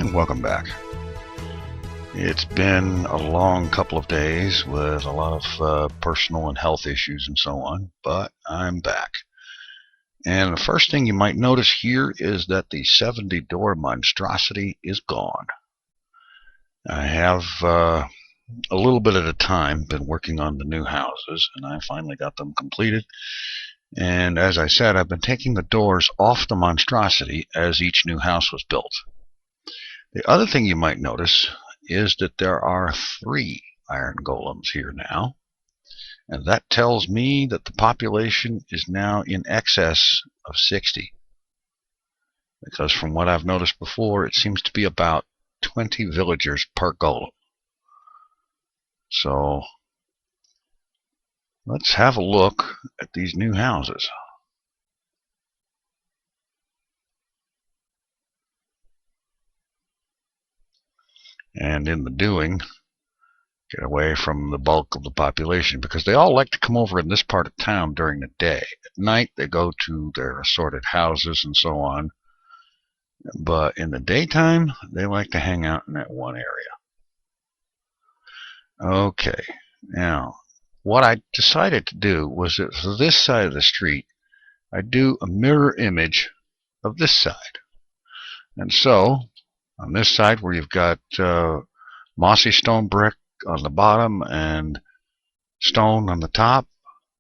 and welcome back. It's been a long couple of days with a lot of personal and health issues and so on, but I'm back. And the first thing you might notice here is that the 70 door monstrosity is gone. I have a little bit at a time been working on the new houses, and I finally got them completed. And as I said, I've been taking the doors off the monstrosity as each new house was built. The other thing you might notice is that there are 3 iron golems here now, and that tells me that the population is now in excess of 60, because from what I've noticed before, it seems to be about 20 villagers per golem. So let's have a look at these new houses. And in the doing, get away from the bulk of the population, because they all like to come over in this part of town during the day. At night they go to their assorted houses and so on, but in the daytime they like to hang out in that one area. Okay, now what I decided to do was that for this side of the street I do a mirror image of this side. And so on this side, where you've got mossy stone brick on the bottom and stone on the top,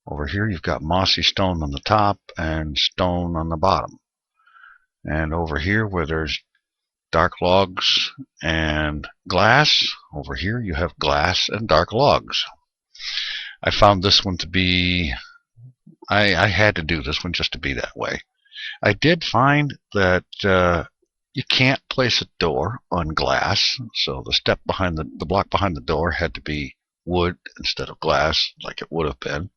over here you've got mossy stone on the top and stone on the bottom. And over here where there's dark logs and glass, over here you have glass and dark logs. I found this one to be, I had to do this one just to be that way. I did find that you can't place a door on glass, so the step behind the block behind the door had to be wood instead of glass, like it would have been.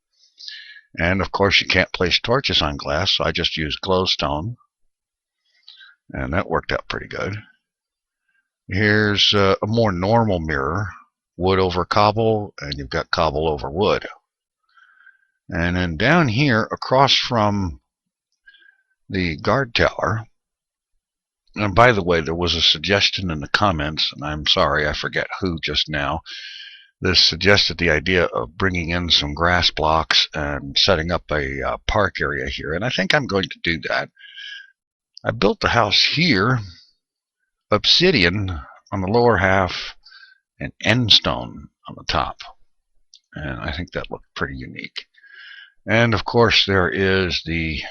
And of course you can't place torches on glass, so I just used glowstone, and that worked out pretty good. Here's a more normal mirror, wood over cobble, and you've got cobble over wood. And then down here across from the guard tower, and by the way, there was a suggestion in the comments, and I'm sorry, I forget who just now, that suggested the idea of bringing in some grass blocks and setting up a park area here, and I think I'm going to do that. I built the house here, obsidian on the lower half and end stone on the top, and I think that looked pretty unique. And of course there is the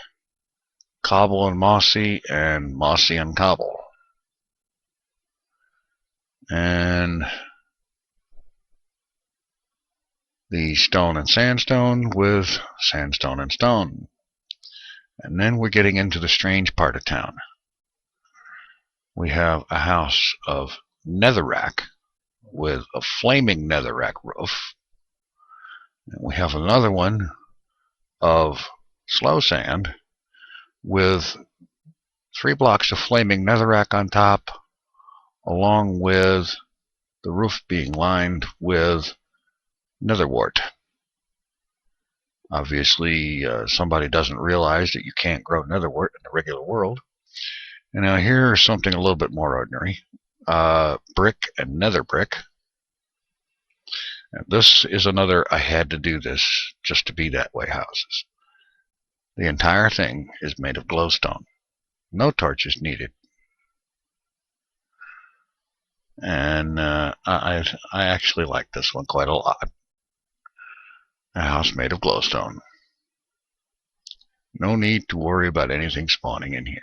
cobble and mossy and cobble. And the stone and sandstone with sandstone and stone. And then we're getting into the strange part of town. We have a house of netherrack with a flaming netherrack roof. And we have another one of slow sand with 3 blocks of flaming netherrack on top, along with the roof being lined with netherwort. Obviously, somebody doesn't realize that you can't grow netherwort in the regular world. And now here's something a little bit more ordinary. Brick and nether brick. And this is another I had to do this just to be that way houses. The entire thing is made of glowstone. No torches needed. And I actually like this one quite a lot. A house made of glowstone. No need to worry about anything spawning in here.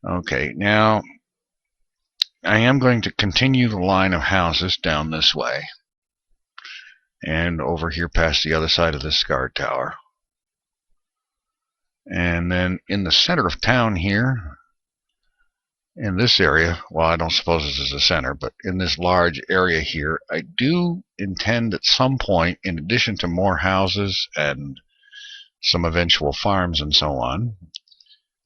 Okay, now I am going to continue the line of houses down this way and over here past the other side of this guard tower. And then in the center of town here, in this area, well, I don't suppose this is the center, but in this large area here, I do intend at some point, in addition to more houses and some eventual farms and so on,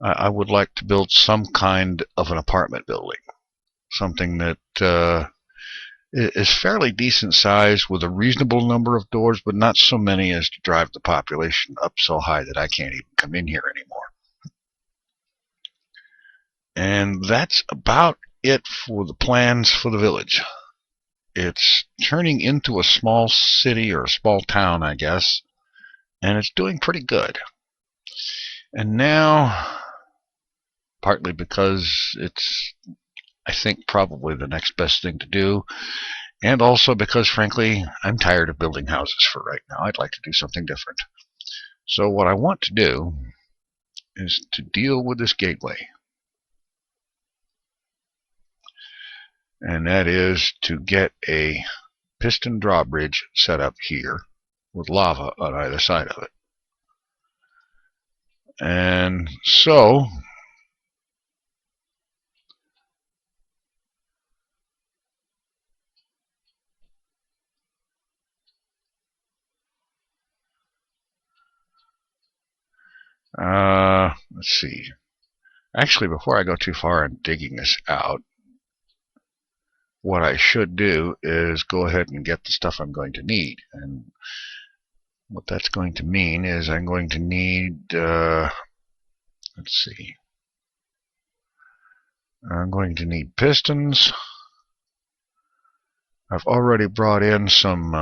I would like to build some kind of an apartment building. Something that is fairly decent size with a reasonable number of doors, but not so many as to drive the population up so high that I can't even come in here anymore. And that's about it for the plans for the village. It's turning into a small city or a small town, I guess, and it's doing pretty good. And now, partly because it's, I think, probably the next best thing to do, and also because, frankly, I'm tired of building houses for right now. I'd like to do something different. So what I want to do is to deal with this gateway. And that is to get a piston drawbridge set up here with lava on either side of it. And so let's see. Actually, before I go too far in digging this out, what I should do is go ahead and get the stuff I'm going to need. And what that's going to mean is I'm going to need, let's see, I'm going to need pistons. I've already brought in some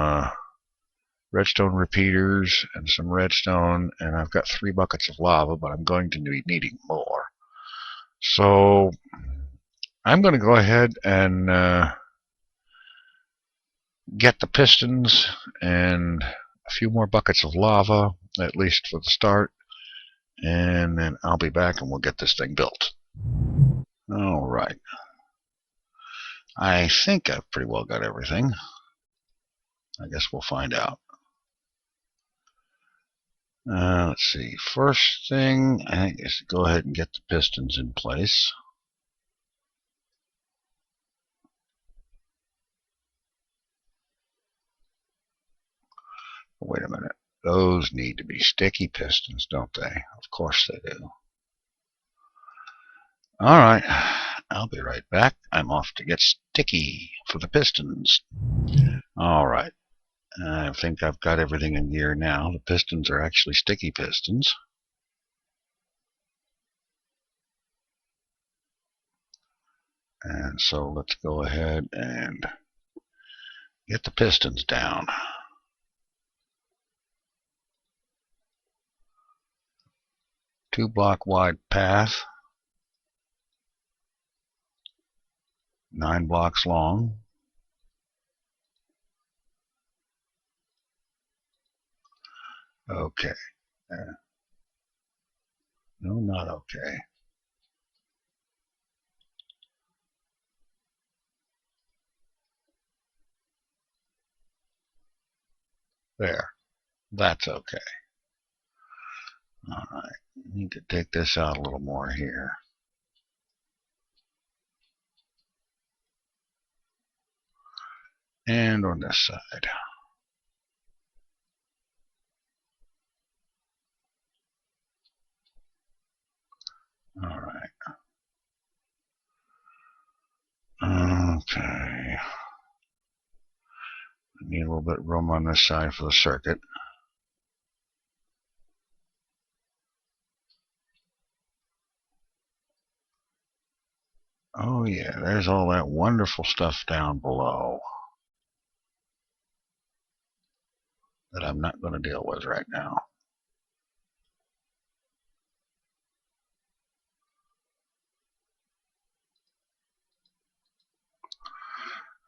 redstone repeaters and some redstone, and I've got 3 buckets of lava, but I'm going to be needing more. So I'm going to go ahead and get the pistons and a few more buckets of lava, at least for the start, and then I'll be back and we'll get this thing built. Alright. I think I've pretty well got everything. I guess we'll find out. Let's see. First thing, I think, is to go ahead and get the pistons in place. Wait a minute. Those need to be sticky pistons, don't they? Of course they do. Alright. I'll be right back. I'm off to get sticky for the pistons. Alright. I think I've got everything in gear now. The pistons are actually sticky pistons. And so let's go ahead and get the pistons down. Two-block wide path. 9 blocks long. Okay. No, not okay. There. That's okay. Alright. Need to take this out a little more here. And on this side. Alright. Okay. I need a little bit of room on this side for the circuit. Oh yeah, there's all that wonderful stuff down below that I'm not going to deal with right now.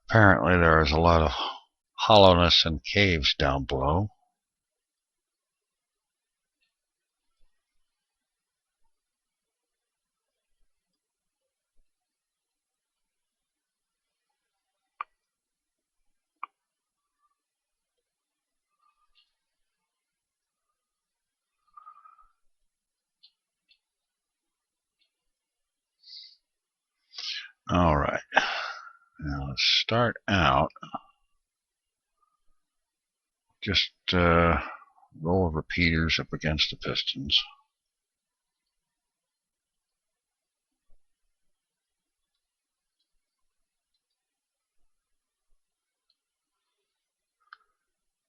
Apparently there is a lot of hollowness and caves down below. Alright, now let's start out. Just roll repeaters up against the pistons.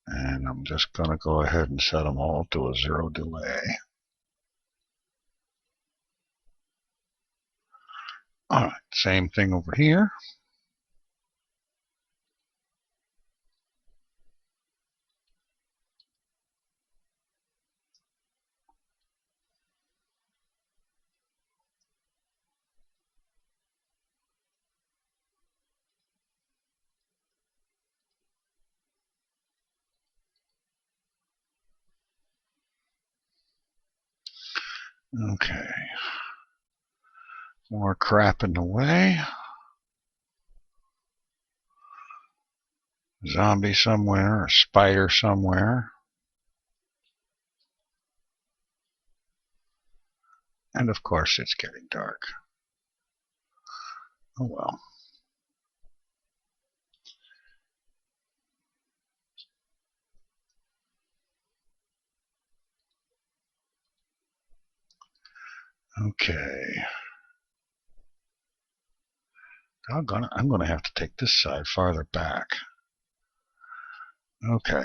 And I'm just going to go ahead and set them all to a 0 delay. Alright, same thing over here. Okay. More crap in the way. Zombie somewhere, a spider somewhere. And of course it's getting dark. Oh well. Okay. I'm gonna have to take this side farther back. Okay.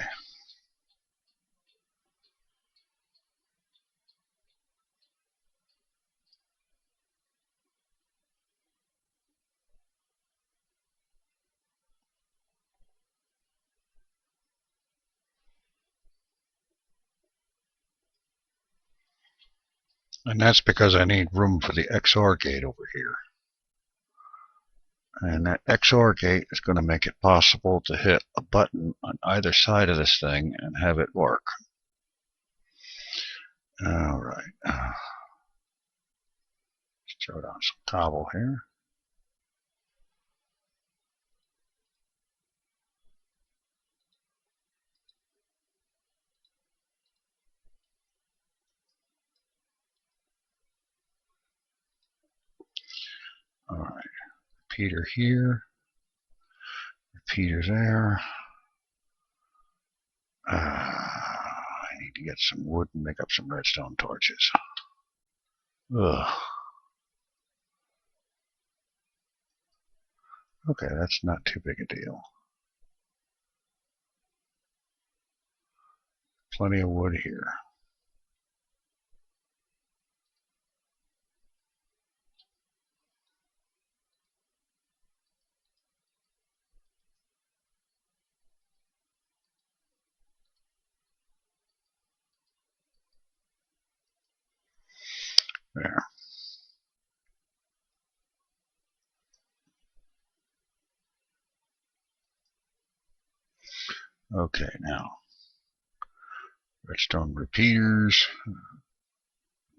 And that's because I need room for the XOR gate over here. And that XOR gate is going to make it possible to hit a button on either side of this thing and have it work. Alright. Let's throw down some cobble here. Alright. Repeater here. Repeater there. I need to get some wood and make up some redstone torches. Ugh. Okay, that's not too big a deal. Plenty of wood here. There. Okay, now redstone repeaters.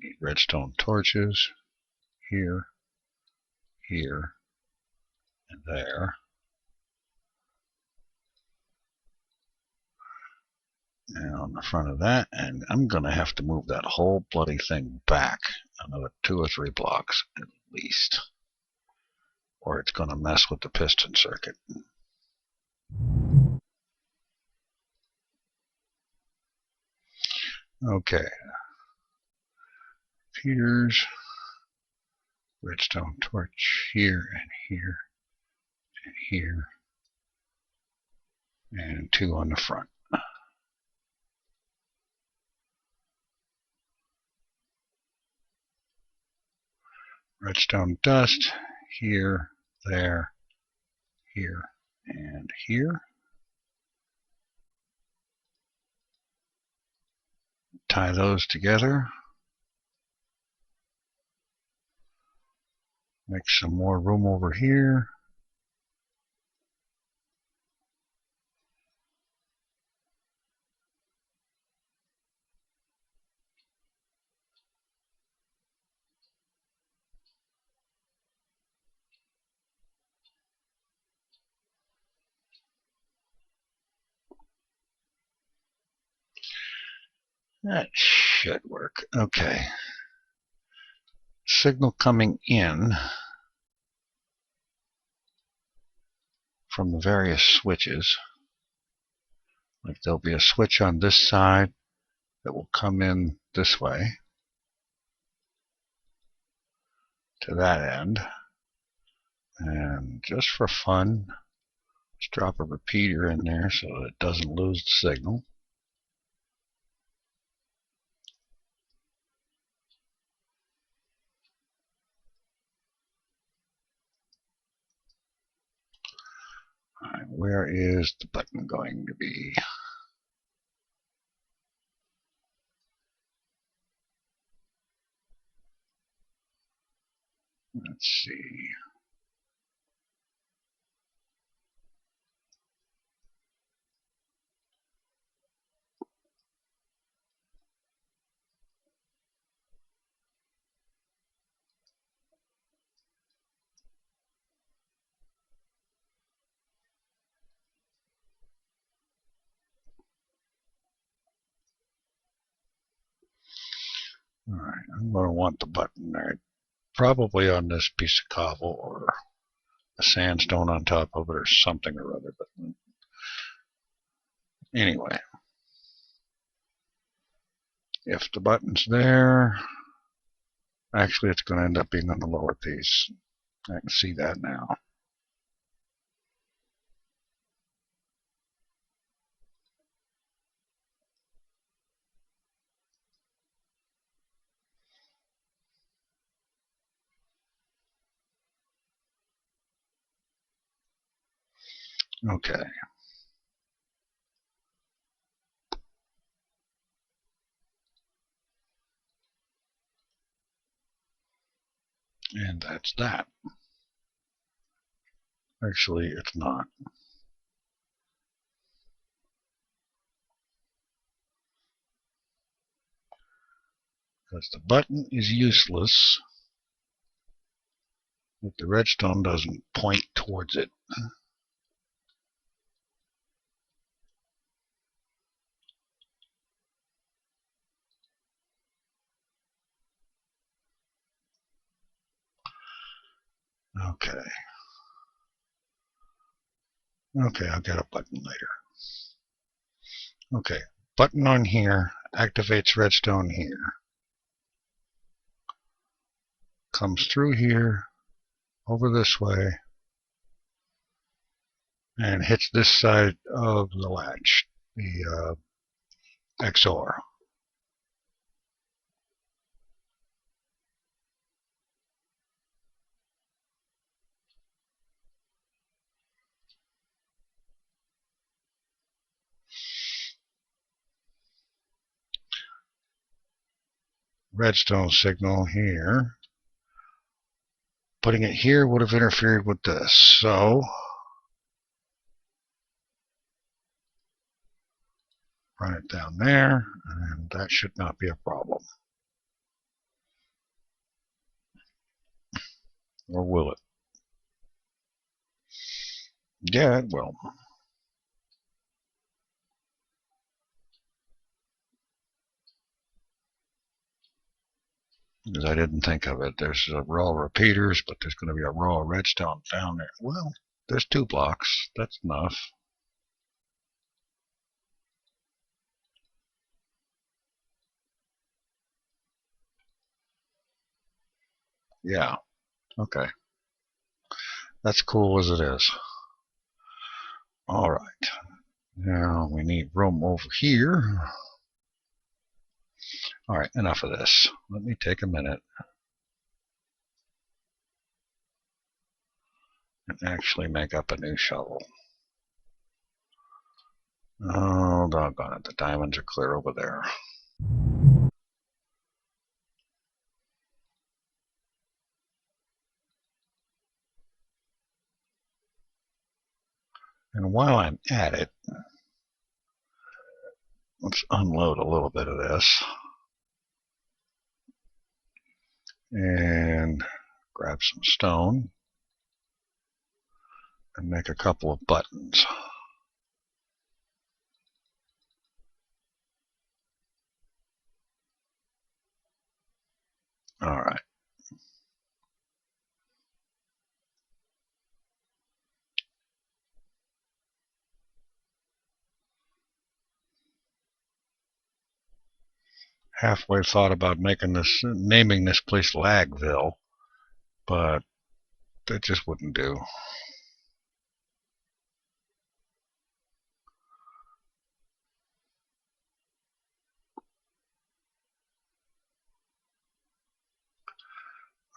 Need redstone torches here, here, and there. And on the front of that, and I'm going to have to move that whole bloody thing back another 2 or 3 blocks at least, or it's going to mess with the piston circuit. Okay. Repeaters, redstone torch here and here and here, and 2 on the front. Redstone dust here, there, here, and here. Tie those together. Make some more room over here. That should work. Okay. Signal coming in from the various switches. Like there'll be a switch on this side that will come in this way to that end. And just for fun, let's drop a repeater in there so that it doesn't lose the signal. where is the button going to be? Let's see. All right, I'm going to want the button there, probably on this piece of cobble or a sandstone on top of it or something or other. But anyway, if the button's there, actually it's going to end up being on the lower piece. I can see that now. Okay. And that's that. Actually, it's not. Because the button is useless if the redstone doesn't point towards it. Okay. Okay, I'll get a button later. Okay, button on here activates redstone here. Comes through here, over this way, and hits this side of the latch, the XOR. Redstone signal here. Putting it here would have interfered with this, so run it down there, and that should not be a problem. Or will it? Yeah, it will. Because I didn't think of it. There's a row of repeaters, but there's going to be a row of redstone down there. Well, there's 2 blocks. That's enough. Yeah. Okay. That's cool as it is. All right. Now we need room over here. All right, enough of this. Let me take a minute and actually make up a new shovel. Oh, doggone it. The diamonds are clear over there. And while I'm at it, let's unload a little bit of this. And grab some stone and make a couple of buttons. All right. Halfway thought about naming this place Lagville, but that just wouldn't do.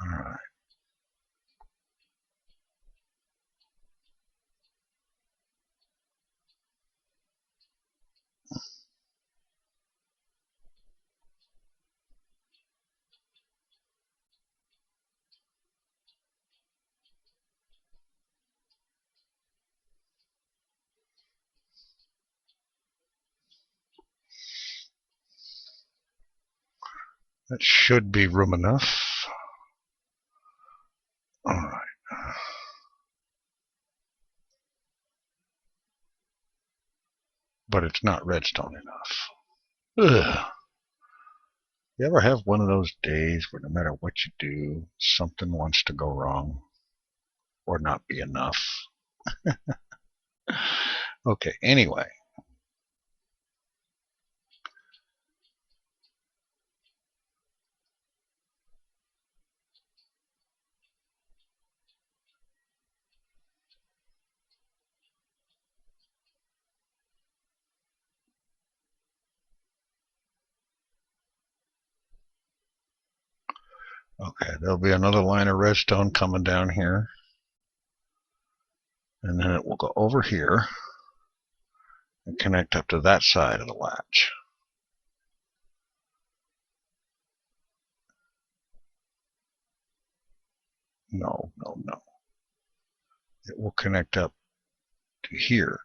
All right. That should be room enough. All right. But it's not redstone enough. Ugh. You ever have one of those days where no matter what you do, something wants to go wrong or not be enough? Okay, anyway. Okay, there'll be another line of redstone coming down here. And then it will go over here and connect up to that side of the latch. No, no, no. It will connect up to here.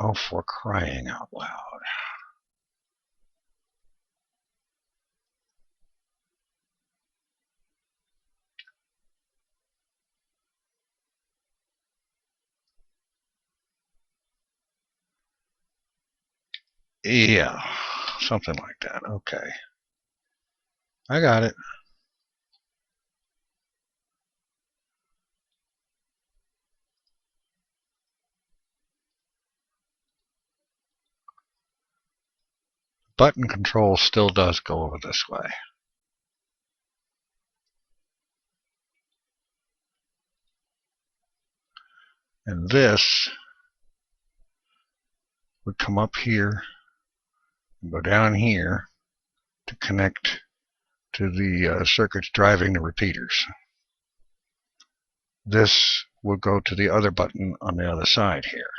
Oh, for crying out loud. Yeah, something like that. Okay. I got it. Button control still does go over this way. And this would come up here and go down here to connect to the circuits driving the repeaters. This will go to the other button on the other side here.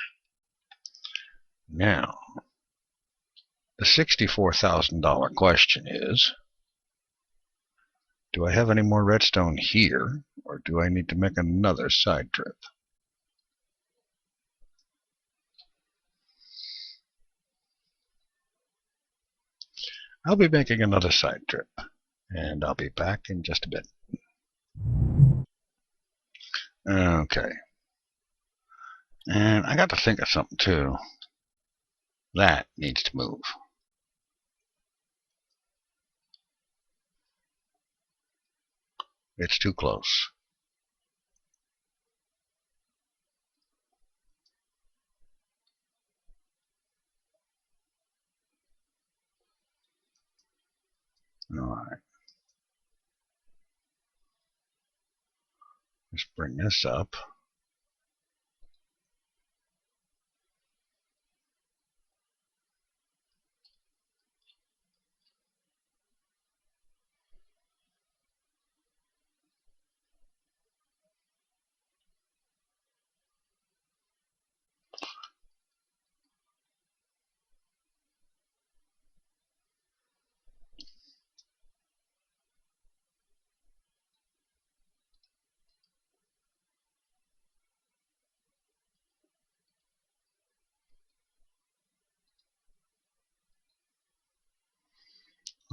Now, the $64,000 question is, do I have any more redstone here, or do I need to make another side trip? I'll be making another side trip, and I'll be back in just a bit. Okay. And I got to think of something, too. That needs to move. It's too close. All right. Let's bring this up.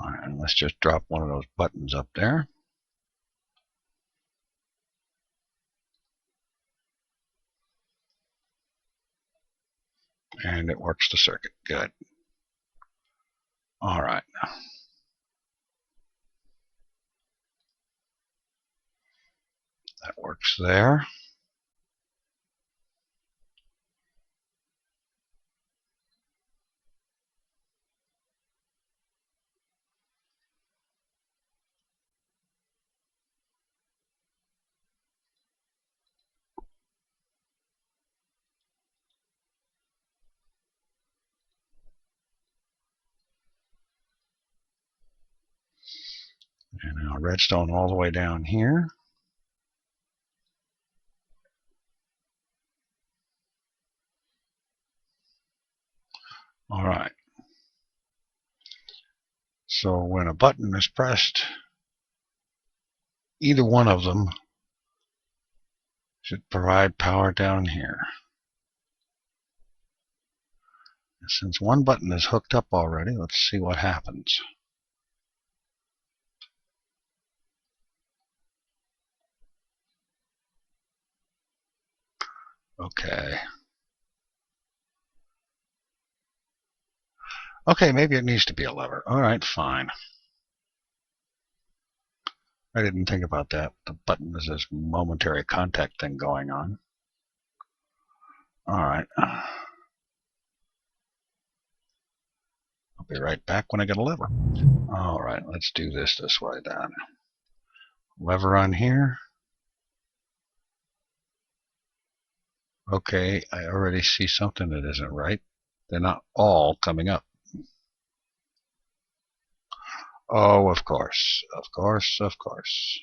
All right, and let's just drop one of those buttons up there. And it works the circuit. Good. All right. That works there. And now redstone all the way down here. All right. So when a button is pressed, either one of them should provide power down here. Since one button is hooked up already, let's see what happens. Okay. Okay, maybe it needs to be a lever. All right, fine. I didn't think about that. The button is this momentary contact thing going on. All right. I'll be right back when I get a lever. All right, let's do this way then. Lever on here. Okay, I already see something that isn't right. They're not all coming up. Oh, of course, of course, of course.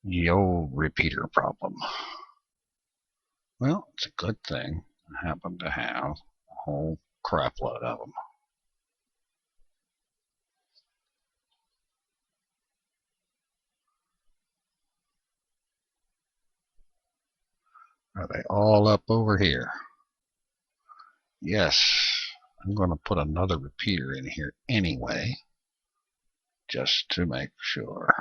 The old repeater problem. Well, it's a good thing I happen to have a whole crap load of them. Are they all up over here? Yes, I'm going to put another repeater in here anyway, just to make sure.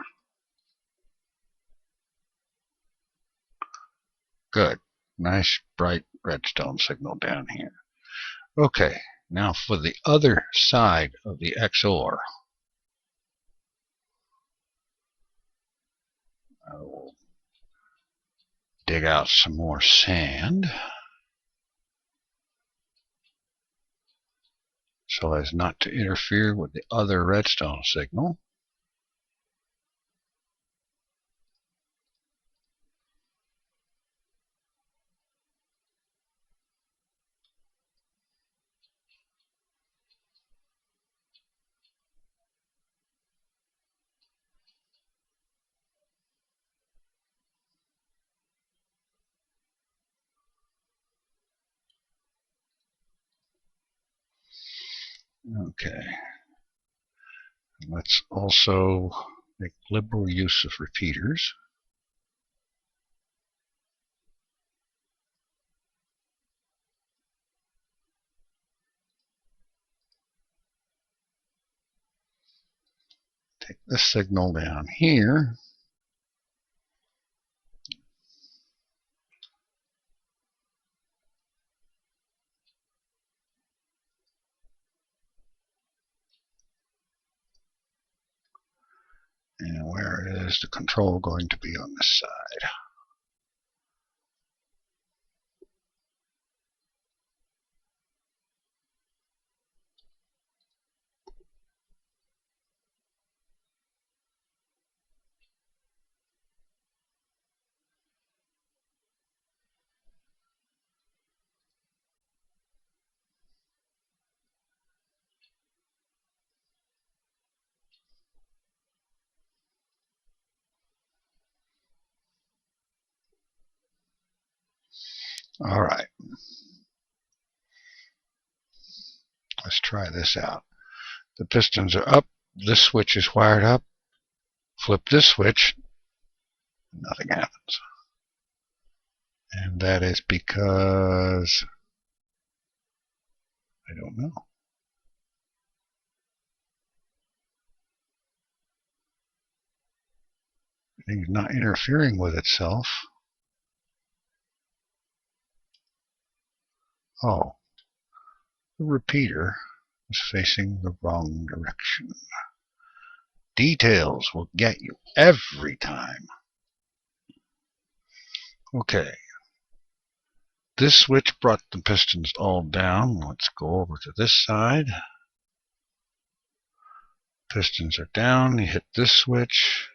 Good. Nice bright redstone signal down here. Okay, now for the other side of the XOR. I will dig out some more sand so as not to interfere with the other redstone signal. Okay. Let's also make liberal use of repeaters. Take this signal down here. And where is the control going to be on this side? All right. Let's try this out. The pistons are up. This switch is wired up. Flip this switch. Nothing happens. And that is because I don't know. Thing's not interfering with itself. Oh, the repeater is facing the wrong direction. Details will get you every time. Okay. This switch brought the pistons all down. Let's go over to this side. Pistons are down. You hit this switch.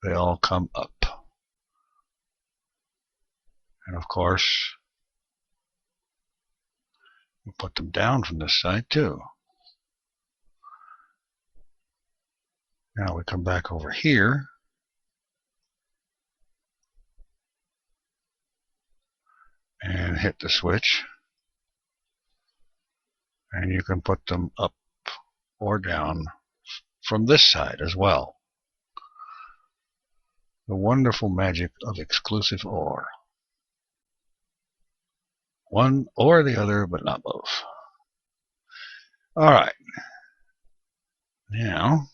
They all come up. And of course, we put them down from this side too. Now we come back over here. And hit the switch. And you can put them up or down from this side as well. The wonderful magic of exclusive OR. One or the other, but not both. Alright. Now,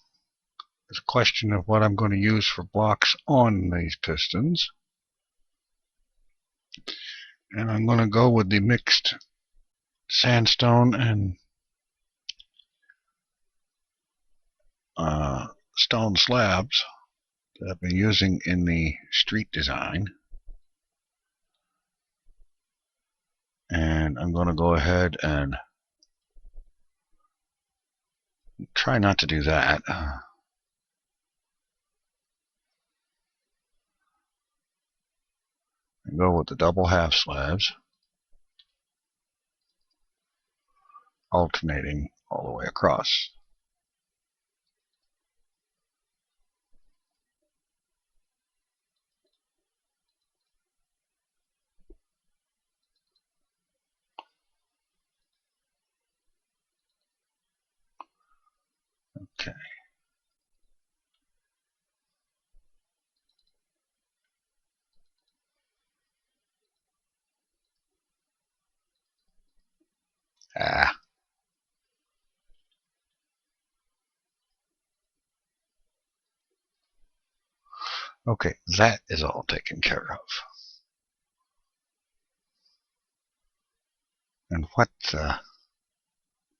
it's a question of what I'm going to use for blocks on these pistons. And I'm going to go with the mixed sandstone and stone slabs that I've been using in the street design. And I'm going to go ahead and try not to do that. And go with the double half slabs, alternating all the way across. Okay. Okay, that is all taken care of. And what the...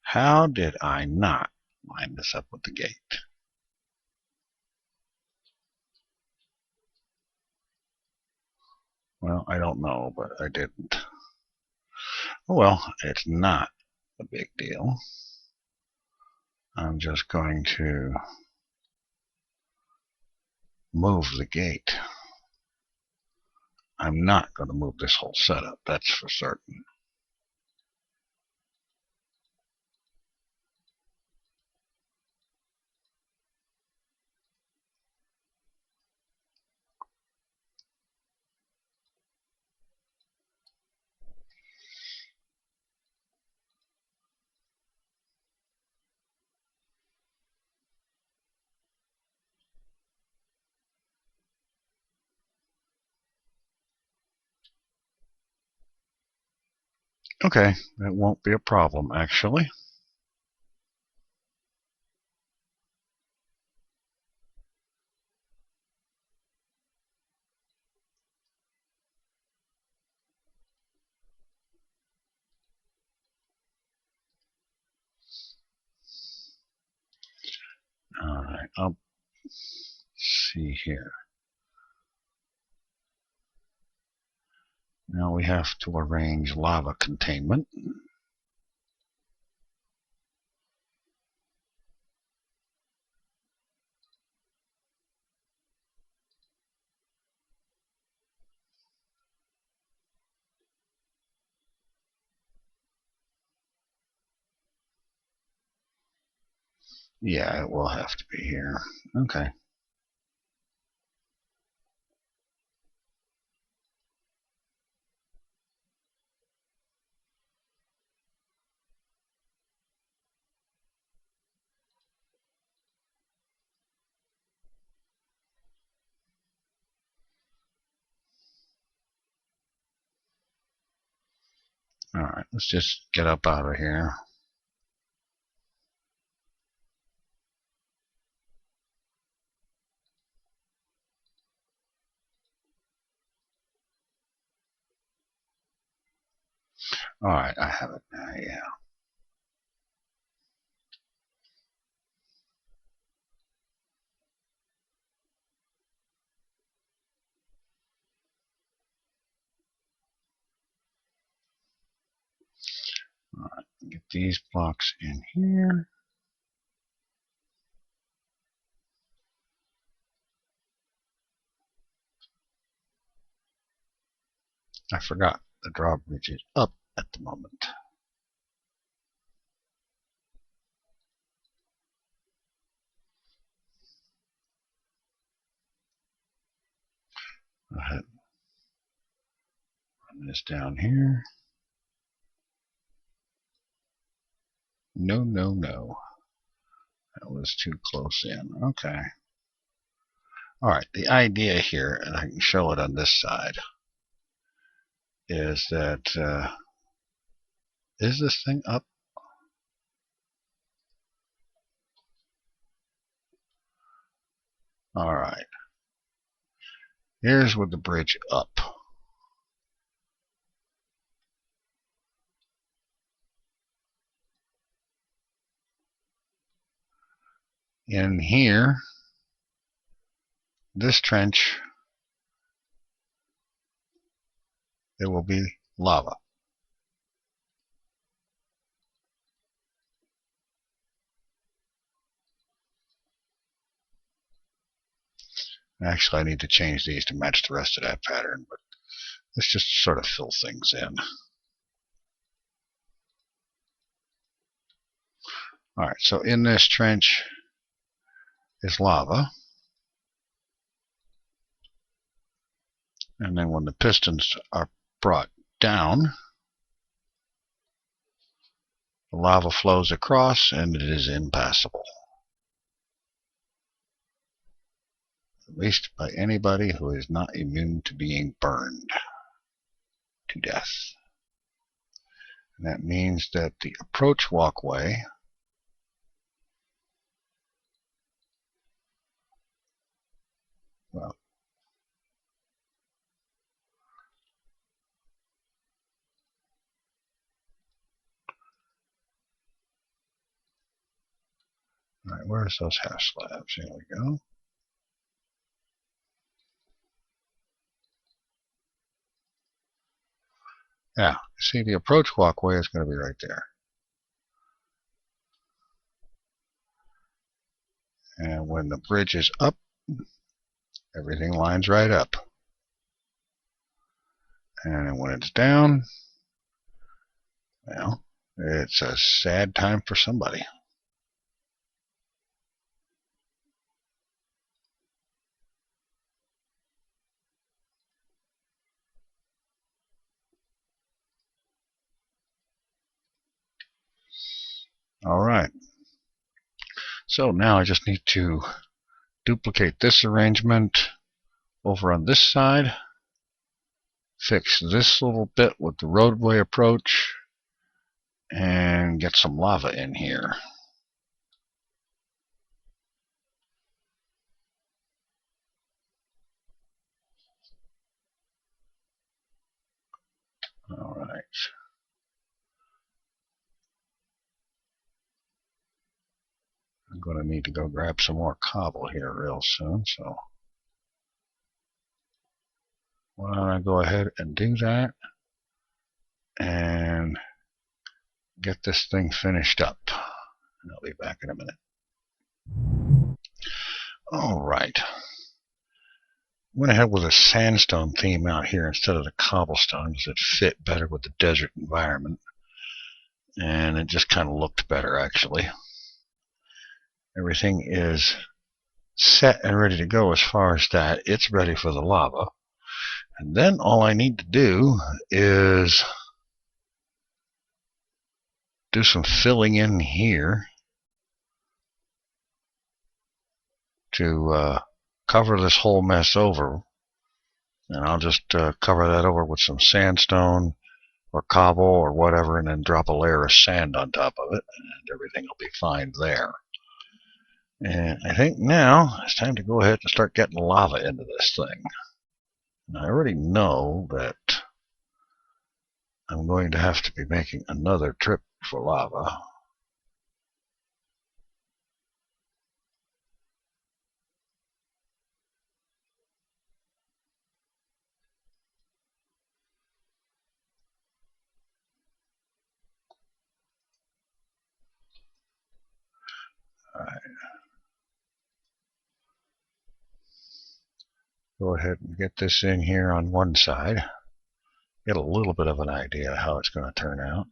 How did I not line this up with the gate? Well, I don't know, but I didn't. Oh well, it's not a big deal. I'm just going to move the gate. I'm not going to move this whole setup, that's for certain. Okay, that won't be a problem, actually. Alright, I'll see here. Now we have to arrange lava containment. Yeah, it will have to be here. Okay. Alright, let's just get up out of here. Alright, I have it now, yeah. Alright, get these blocks in here. I forgot the drawbridge is up at the moment. Go ahead. Run this down here. No, no, no. That was too close in. Okay. Alright, the idea here, and I can show it on this side, is that, is this thing up? Alright, here's with the bridge up. In here, this trench, there will be lava. Actually, I need to change these to match the rest of that pattern, but let's just sort of fill things in. Alright, so in this trench is lava. And then when the pistons are brought down, the lava flows across and it is impassable. At least by anybody who is not immune to being burned to death. And that means that the approach walkway well, all right, where's those half slabs? Here we go. Yeah, see, the approach walkway is going to be right there. And when the bridge is up, everything lines right up. And when it's down, well, it's a sad time for somebody. All right. So now I just need to duplicate this arrangement over on this side, fix this little bit with the roadway approach, and get some lava in here. All right. I'm going to need to go grab some more cobble here real soon, so why don't I go ahead and do that and get this thing finished up. And I'll be back in a minute. All right. Went ahead with a sandstone theme out here instead of the cobblestone because it fit better with the desert environment. And it just kind of looked better, actually. Everything is set and ready to go as far as that. It's ready for the lava. And then all I need to do is do some filling in here to cover this whole mess over. And I'll just cover that over with some sandstone or cobble or whatever, and then drop a layer of sand on top of it, and everything will be fine there. And I think now it's time to go ahead and start getting lava into this thing. And I already know that I'm going to have to be making another trip for lava. All right. Go ahead and get this in here on one side. Get a little bit of an idea of how it's going to turn out.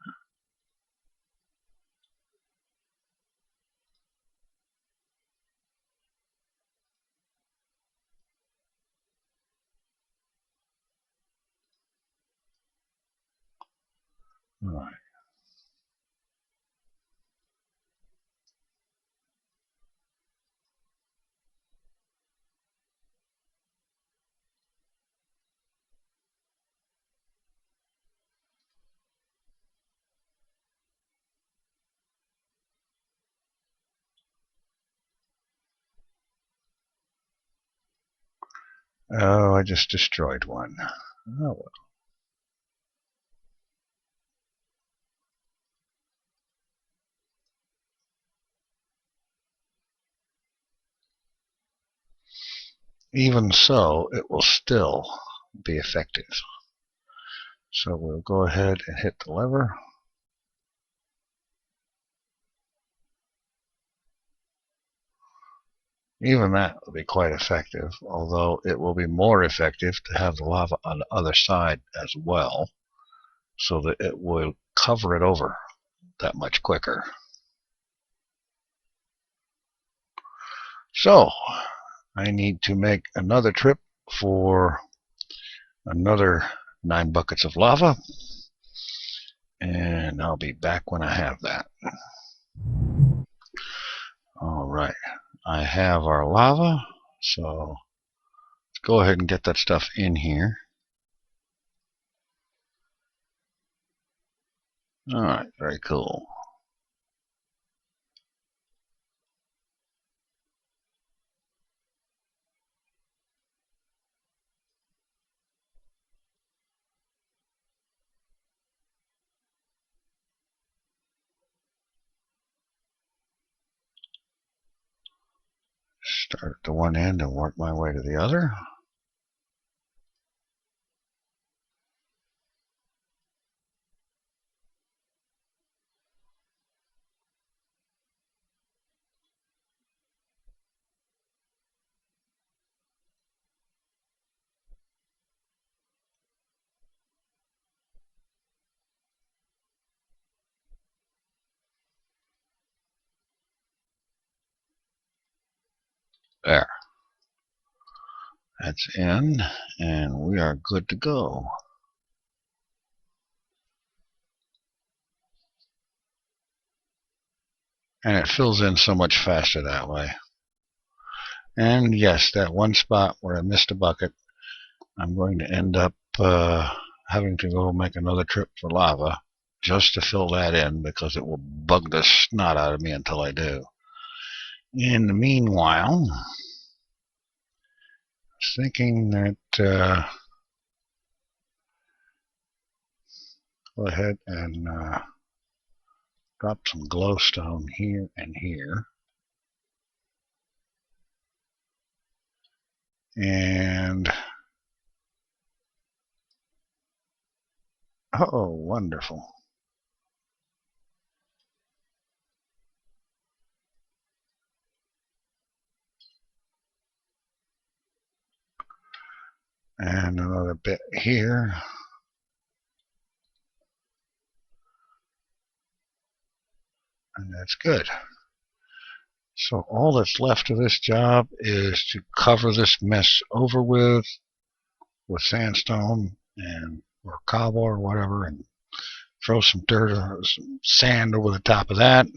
All right. Oh, I just destroyed one. Oh well. Even so, it will still be effective. So we'll go ahead and hit the lever. Even that will be quite effective, although it will be more effective to have the lava on the other side as well, so that it will cover it over that much quicker. So I need to make another trip for another 9 buckets of lava, and I'll be back when I have that. Alright, I have our lava, so let's go ahead and get that stuff in here. Alright, very cool. Start at the one end and work my way to the other. There. That's in, and we are good to go. And it fills in so much faster that way. And yes, that one spot where I missed a bucket, I'm going to end up having to go make another trip for lava just to fill that in, because it will bug the snot out of me until I do. In the meanwhile, I was thinking that go ahead and drop some glowstone here and here. And oh, wonderful. And another bit here. And that's good. So all that's left of this job is to cover this mess over with sandstone and or cobble or whatever, and throw some dirt or some sand over the top of that.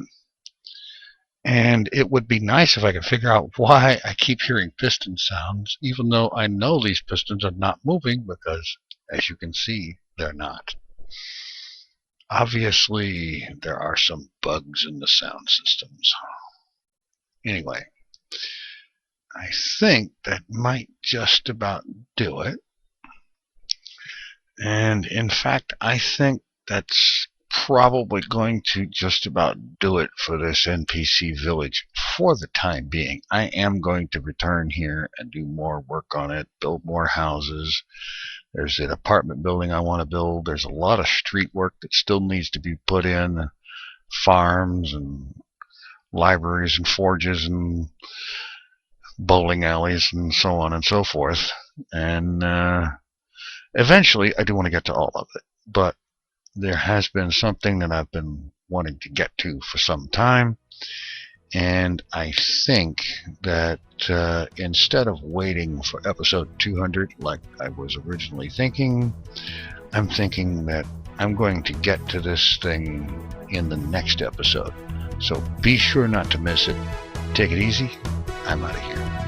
And it would be nice if I could figure out why I keep hearing piston sounds, even though I know these pistons are not moving, because as you can see, they're not. Obviously, there are some bugs in the sound systems. Anyway, I think that might just about do it. And in fact, I think that's probably going to just about do it for this NPC village for the time being. I am going to return here and do more work on it, build more houses. There's an apartment building I want to build. There's a lot of street work that still needs to be put in, farms and libraries and forges and bowling alleys and so on and so forth. And eventually I do want to get to all of it, but there has been something that I've been wanting to get to for some time, and I think that instead of waiting for episode 200 like I was originally thinking, I'm thinking that I'm going to get to this thing in the next episode. So be sure not to miss it. Take it easy. I'm out of here.